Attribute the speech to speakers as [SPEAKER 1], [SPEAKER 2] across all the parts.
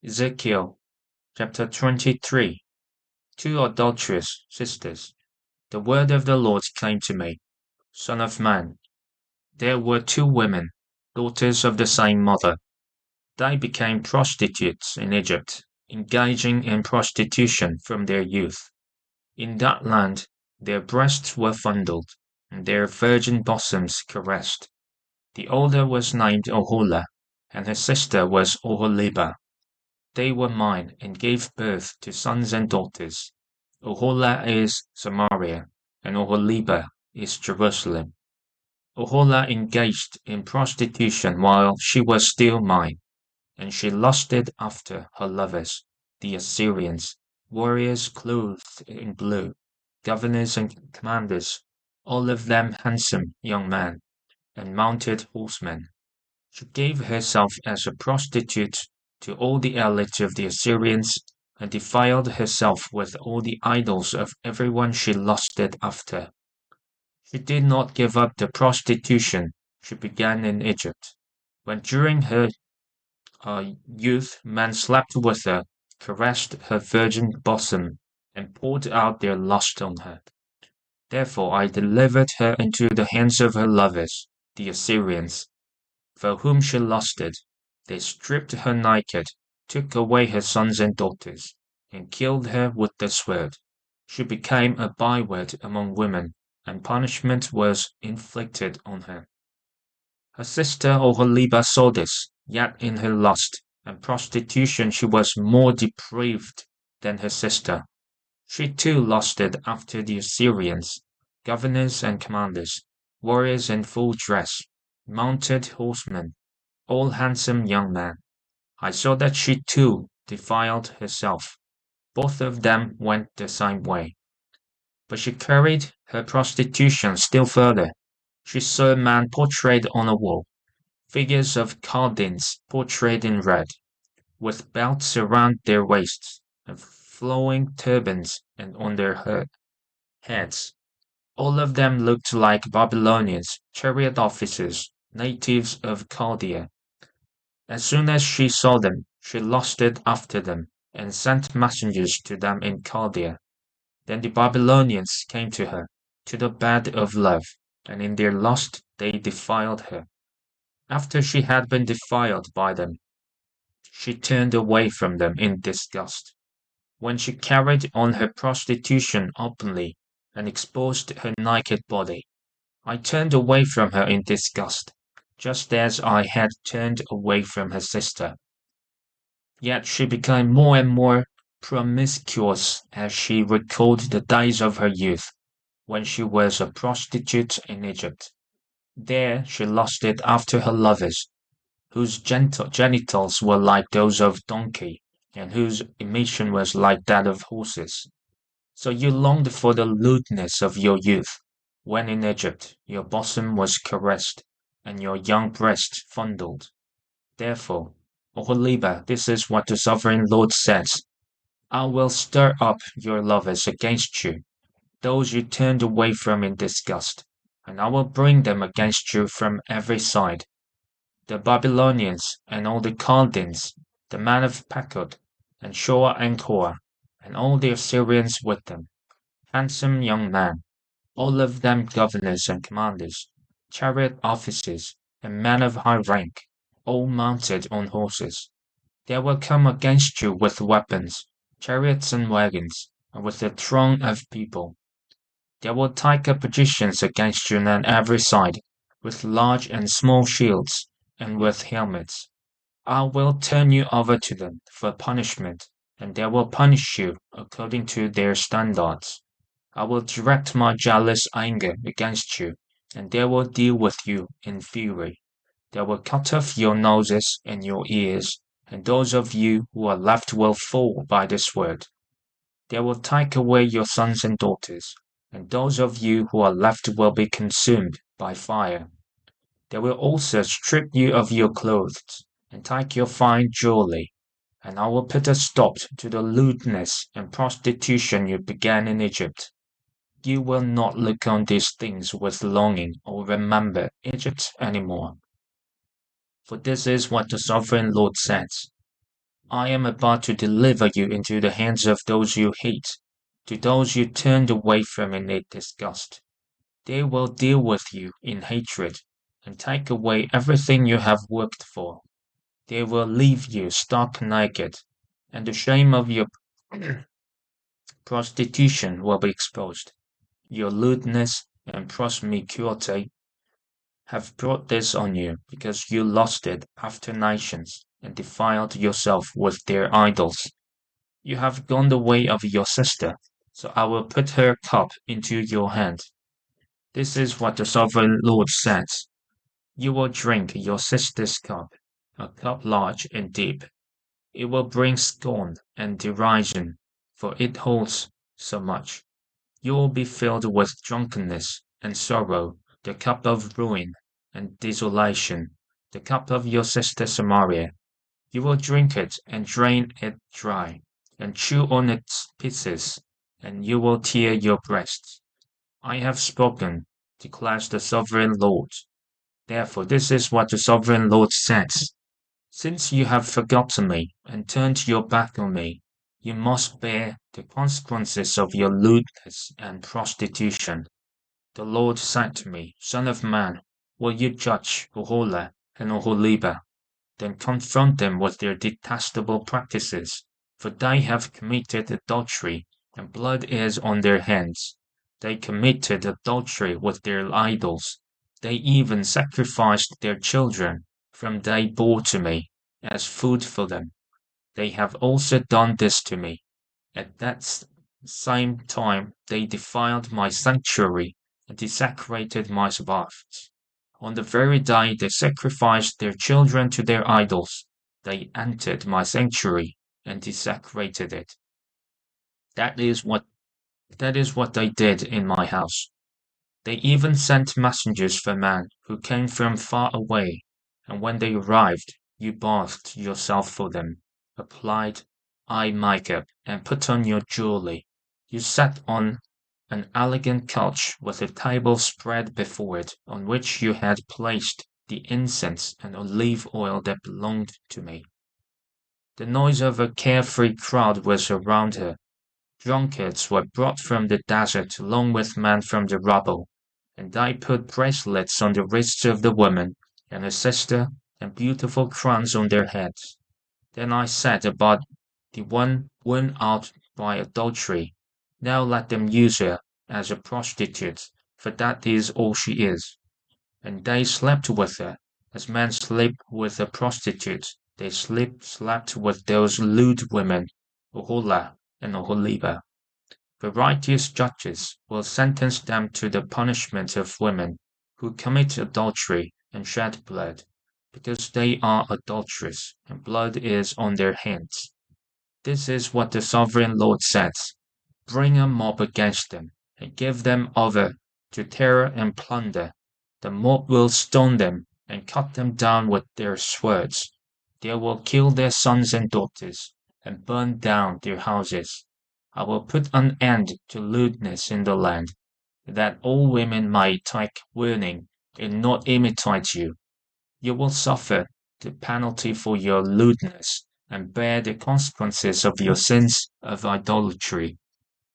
[SPEAKER 1] Ezekiel chapter 23. Two adulterous sisters. The word of the Lord came to me, Son of man, there were two women, daughters of the same mother. They became prostitutes in Egypt, engaging in prostitution from their youth. In that land their breasts were fondled, and their virgin bosoms caressed. The older was named Oholah, and her sister was Oholibah. They were mine, and gave birth to sons and daughters. Oholah is Samaria, and Oholibah is Jerusalem. Oholah engaged in prostitution while she was still mine, and she lusted after her lovers, the Assyrians, warriors clothed in blue, governors and commanders, all of them handsome young men, and mounted horsemen. She gave herself as a prostitute to all the elite of the Assyrians, and defiled herself with all the idols of everyone she lusted after. She did not give up the prostitution she began in Egypt, when during her youth men slept with her, caressed her virgin bosom, and poured out their lust on her. Therefore I delivered her into the hands of her lovers, the Assyrians, for whom she lusted. They stripped her naked, took away her sons and daughters, and killed her with the sword. She became a byword among women, and punishment was inflicted on her. Her sister Oholibah saw this, yet in her lust and prostitution she was more depraved than her sister. She too lusted after the Assyrians, governors and commanders, warriors in full dress, mounted horsemen, all handsome young men. I saw that she too defiled herself. Both of them went the same way. But she carried her prostitution still further. She saw men portrayed on a wall, figures of Chaldeans portrayed in red, with belts around their waists, and flowing turbans and on their heads. All of them looked like Babylonians, chariot officers, natives of Chaldea. As soon as she saw them, she lusted after them, and sent messengers to them in Chaldea. Then the Babylonians came to her, to the bed of love, and in their lust they defiled her. After she had been defiled by them, she turned away from them in disgust. When she carried on her prostitution openly, and exposed her naked body, I turned away from her in disgust, just as I had turned away from her sister. Yet she became more and more promiscuous as she recalled the days of her youth, when she was a prostitute in Egypt. There she lusted after her lovers, whose genitals were like those of donkey, and whose emission was like that of horses. So you longed for the lewdness of your youth, when in Egypt your bosom was caressed, and your young breast fondled. Therefore, Oholibah, this is what the sovereign Lord says: I will stir up your lovers against you, those you turned away from in disgust, and I will bring them against you from every side. The Babylonians and all the Chaldeans, the men of Pekod, and Shoa and Kora, and all the Assyrians with them, handsome young men, all of them governors and commanders, chariot officers, and men of high rank, all mounted on horses. They will come against you with weapons, chariots and wagons, and with a throng of people. They will take up positions against you on every side, with large and small shields, and with helmets. I will turn you over to them for punishment, and they will punish you according to their standards. I will direct my jealous anger against you, and they will deal with you in fury. They will cut off your noses and your ears, and those of you who are left will fall by the sword. They will take away your sons and daughters, and those of you who are left will be consumed by fire. They will also strip you of your clothes, and take your fine jewelry, and I will put a stop to the lewdness and prostitution you began in Egypt. You will not look on these things with longing or remember Egypt any more. For this is what the sovereign Lord says: I am about to deliver you into the hands of those you hate, to those you turned away from in disgust. They will deal with you in hatred, and take away everything you have worked for. They will leave you stark naked, and the shame of your prostitution will be exposed. Your lewdness and promiscuity have brought this on you, because you lusted after nations, and defiled yourself with their idols. You have gone the way of your sister, so I will put her cup into your hand. This is what the sovereign Lord says. You will drink your sister's cup, a cup large and deep. It will bring scorn and derision, for it holds so much. You will be filled with drunkenness and sorrow, the cup of ruin and desolation, the cup of your sister Samaria. You will drink it and drain it dry, and chew on its pieces, and you will tear your breasts. I have spoken, declares the sovereign Lord. Therefore, this is what the sovereign Lord says. Since you have forgotten me and turned your back on me, you must bear the consequences of your lewdness and prostitution. The Lord said to me, Son of man, will you judge Oholah and Oholiba? Then confront them with their detestable practices, for they have committed adultery, and blood is on their hands. They committed adultery with their idols. They even sacrificed their children, whom they bore to me, as food for them. They have also done this to me. At that same time they defiled my sanctuary, and desecrated my Sabbaths. On the very day they sacrificed their children to their idols, they entered my sanctuary, and desecrated it. That is what they did in my house. They even sent messengers for man, who came from far away, and when they arrived, you bathed yourself for them, applied eye makeup, and put on your jewelry. You sat on an elegant couch with a table spread before it, on which you had placed the incense and olive oil that belonged to me. The noise of a carefree crowd was around her. Drunkards were brought from the desert along with men from the rubble, and they put bracelets on the wrists of the woman and her sister, and beautiful crowns on their heads. Then I said about the one worn out by adultery, Now let them use her as a prostitute, for that is all she is. And they slept with her, as men sleep with a prostitute. They slept with those lewd women, Oholah and Oholiba. The righteous judges will sentence them to the punishment of women who commit adultery and shed blood, because they are adulterous, and blood is on their hands. This is what the sovereign Lord says. Bring a mob against them, and give them over to terror and plunder. The mob will stone them, and cut them down with their swords. They will kill their sons and daughters, and burn down their houses. I will put an end to lewdness in the land, that all women may take warning and not imitate you. You will suffer the penalty for your lewdness, and bear the consequences of your sins of idolatry.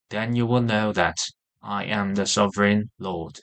[SPEAKER 1] Then you will know that I am the sovereign Lord.